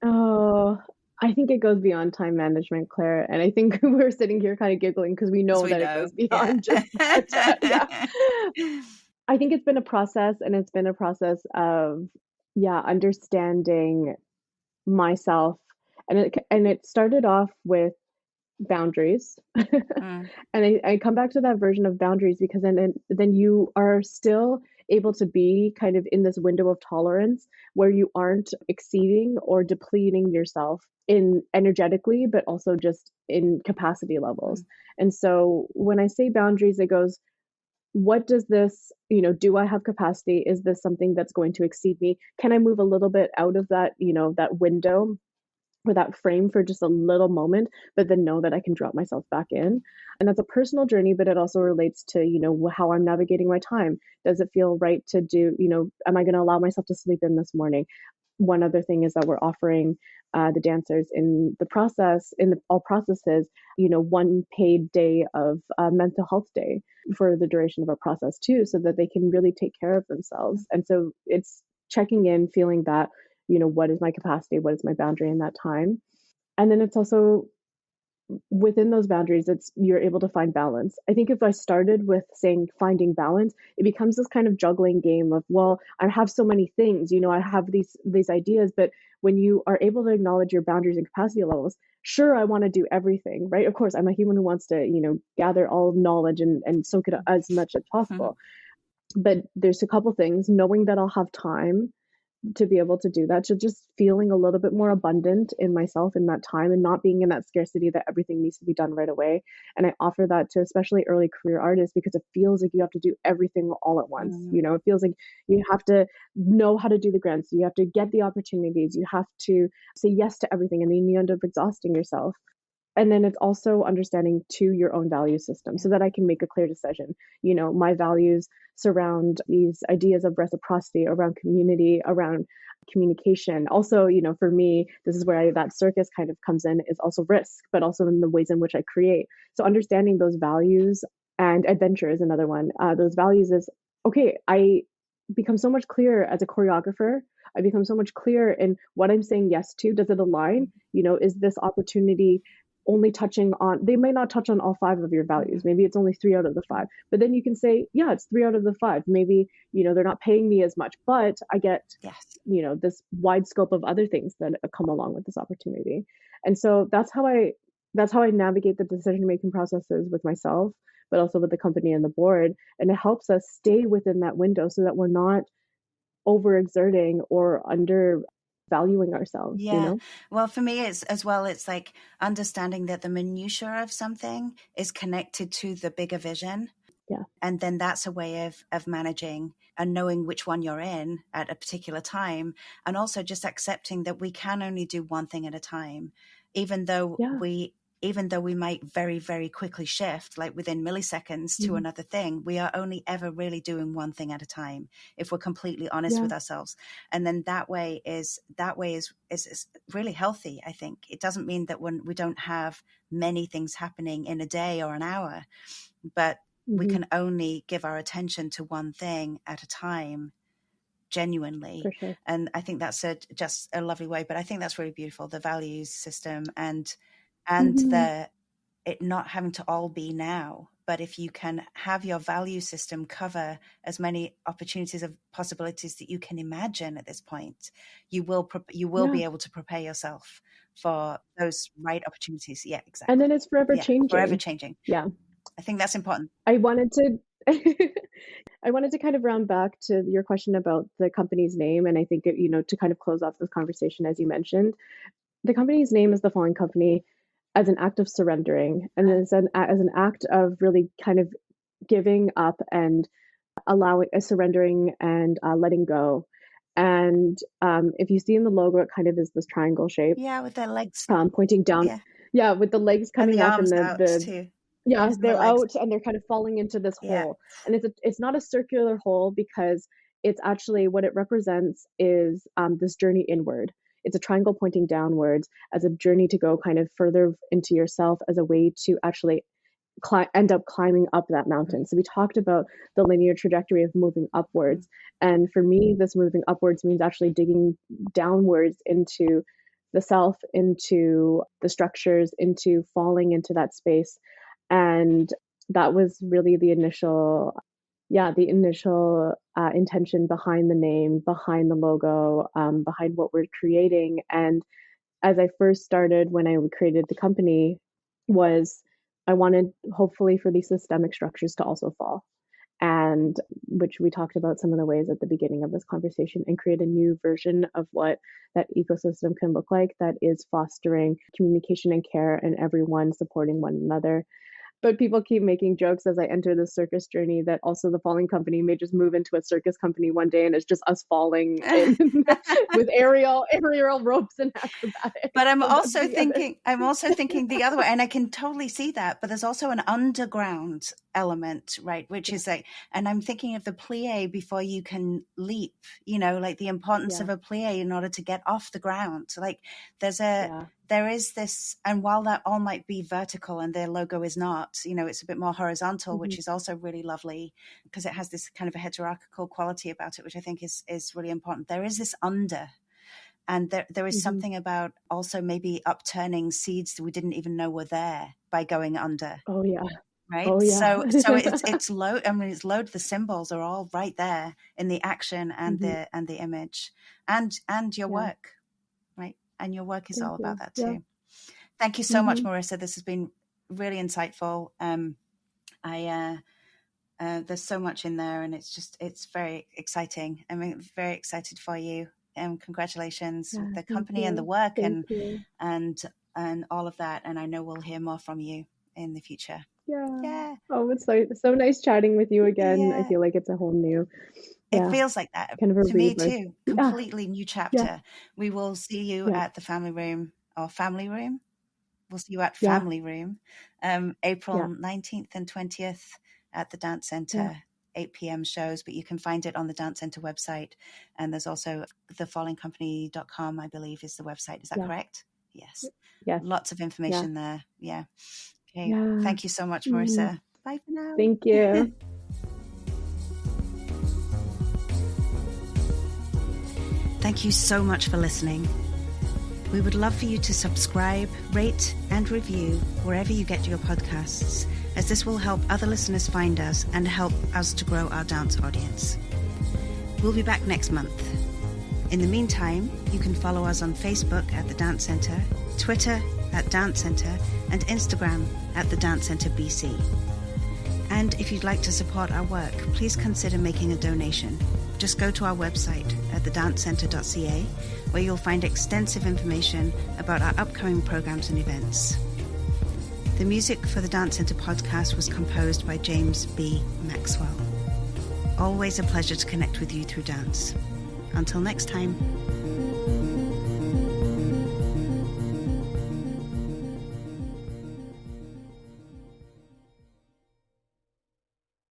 B: Oh, I think it goes beyond time management, Claire. And I think we're sitting here kind of giggling because we
A: As
B: know
A: we
B: that it
A: know,
B: goes
A: yeah.
B: beyond just that. Yeah. I think it's been a process, and it's been a process of, yeah, understanding myself. And it started off with boundaries.
A: Mm,
B: And I come back to that version of boundaries because then you are still able to be kind of in this window of tolerance where you aren't exceeding or depleting yourself in energetically, but also just in capacity levels.
A: mm,
B: And so when I say boundaries, it goes, what does this, do I have capacity? Is this something that's going to exceed me? Can I move a little bit out of that, that window or that frame for just a little moment, but then know that I can drop myself back in? And that's a personal journey, but it also relates to, how I'm navigating my time. Does it feel right to do, am I going to allow myself to sleep in this morning? One other thing is that we're offering the dancers in the process, all processes, one paid day of mental health day for the duration of our process too, so that they can really take care of themselves. And so it's checking in, feeling that, what is my capacity? What is my boundary in that time? And then it's also within those boundaries, it's you're able to find balance. I think if I started with saying finding balance, it becomes this kind of juggling game of, well, I have so many things, I have these ideas, but when you are able to acknowledge your boundaries and capacity levels, sure, I want to do everything, right? Of course, I'm a human who wants to, gather all knowledge and soak it as much as
A: mm,
B: possible. But there's a couple things, knowing that I'll have time to be able to do that, to just feeling a little bit more abundant in myself in that time and not being in that scarcity that everything needs to be done right away. And I offer that to especially early career artists because it feels like you have to do everything all at once.
A: mm,
B: It feels like you have to know how to do the grants, you have to get the opportunities, you have to say yes to everything, and then you end up exhausting yourself. And then it's also understanding to your own value system
A: yeah,
B: so that I can make a clear decision. My values surround these ideas of reciprocity, around community, around communication. Also, for me, this is where that circus kind of comes in, is also risk, but also in the ways in which I create. So understanding those values, and adventure is another one. Those values is, okay, I become so much clearer as a choreographer. I become so much clearer in what I'm saying yes to. Does it align? Is this opportunity only touching on, they may not touch on all five of your values.
A: mm,
B: Maybe it's only three out of the five, but then you can say, yeah, it's three out of the five. Maybe, they're not paying me as much, but I get,
A: yes.
B: this wide scope of other things that come along with this opportunity. And so that's how I navigate the decision making processes with myself, but also with the company and the board. And it helps us stay within that window so that we're not overexerting or undervaluing ourselves,
A: Yeah. Well, for me, it's as well, it's like understanding that the minutiae of something is connected to the bigger vision.
B: Yeah.
A: And then that's a way of managing and knowing which one you're in at a particular time. And also just accepting that we can only do one thing at a time, even though
B: Yeah.
A: we might very, very quickly shift, like within milliseconds, to
B: Mhm.
A: another thing. We are only ever really doing one thing at a time, if we're completely honest
B: Yeah.
A: with ourselves. And then that way is really healthy. I think it doesn't mean that when we don't have many things happening in a day or an hour, but we
B: Hmm.
A: can only give our attention to one thing at a time, genuinely.
B: For sure.
A: And I think that's just a lovely way. But I think that's really beautiful, the values system, and
B: Hmm.
A: the it not having to all be now. But if you can have your value system cover as many opportunities of possibilities that you can imagine at this point, you will
B: Yeah.
A: be able to prepare yourself for those right opportunities. Yeah,
B: And then
A: exactly.
B: it's forever
A: Yeah, forever
B: changing.
A: changing.
B: Yeah.
A: I think that's important.
B: I wanted to I wanted to kind of round back to your question about the company's name. And I think, to kind of close off this conversation, as you mentioned, the company's name is The Falling Company as an act of surrendering, and as an act of really kind of giving up and allowing, surrendering and letting go. And if you see in the logo, it kind of is this triangle shape,
A: Yeah, with their legs.
B: pointing down.
A: Yeah.
B: Yeah, with the legs
A: And
B: coming
A: the
B: up, and
A: arms
B: the
A: out
B: the
A: too.
B: yeah,
A: Arms and the
B: they're
A: legs.
B: out and they're kind of falling into this
A: Yeah.
B: hole. And it's not a circular hole, because it's actually, what it represents is this journey inward. It's a triangle pointing downwards as a journey to go kind of further into yourself, as a way to actually end up climbing up that mountain. So we talked about the linear trajectory of moving upwards. And for me, this moving upwards means actually digging downwards into the self, into the structures, into falling into that space. And that was really the initial intention behind the name, behind the logo, behind what we're creating. And as I first started, when I created the company, was I wanted hopefully for these systemic structures to also fall, and which we talked about some of the ways at the beginning of this conversation, and create a new version of what that ecosystem can look like that is fostering communication and care and everyone supporting one another. But people keep making jokes as I enter this circus journey that also the falling company may just move into a circus company one day and it's just us falling in with aerial ropes and acrobatics.
A: But I'm also thinking the other way, and I can totally see that. But there's also an underground element, right? Which is like, and I'm thinking of the plie before you can leap, like the importance of a plie in order to get off the ground. Like there is this, and while that all might be vertical and their logo is not, it's a bit more horizontal, which is also really lovely because it has this kind of a heterarchical quality about it, which I think is really important. There is this under, and there is something about also maybe upturning seeds that we didn't even know were there by going under.
B: Oh yeah.
A: Right.
B: Oh, yeah.
A: So it's low. I mean, it's load. The symbols are all right there in the action and the image and your work. Right. And your work is all about that too. Yeah. Thank you so much, Marissa. This has been really insightful. There's so much in there, and it's very exciting. I'm very excited for you. Congratulations with the company and the work and all of that. And I know we'll hear more from you in the future.
B: Yeah. Oh, it's so nice chatting with you again. I feel like it's a whole new.
A: It feels like that
B: kind of
A: to me too. Completely new chapter. Yeah. We will see you at the Family Room. We'll see you at Family Room, April 19th and 20th at the Dance Center, 8 p.m. shows, but you can find it on the Dance Center website. And there's also thefallingcompany.com, I believe, is the website. Is that correct? Yes. Lots of information there. Yeah. Okay. Yeah. Thank you so much, Marissa. Bye for now.
B: Thank you.
A: Thank you so much for listening. We would love for you to subscribe, rate, and review wherever you get your podcasts, as this will help other listeners find us and help us to grow our dance audience. We'll be back next month. In the meantime, you can follow us on Facebook at The Dance Center, Twitter at Dance Center, and Instagram at The Dance Center BC. And if you'd like to support our work, please consider making a donation. Just go to our website at thedancecenter.ca, where you'll find extensive information about our upcoming programs and events. The music for the Dance Center podcast was composed by James B. Maxwell. Always a pleasure to connect with you through dance. Until next time.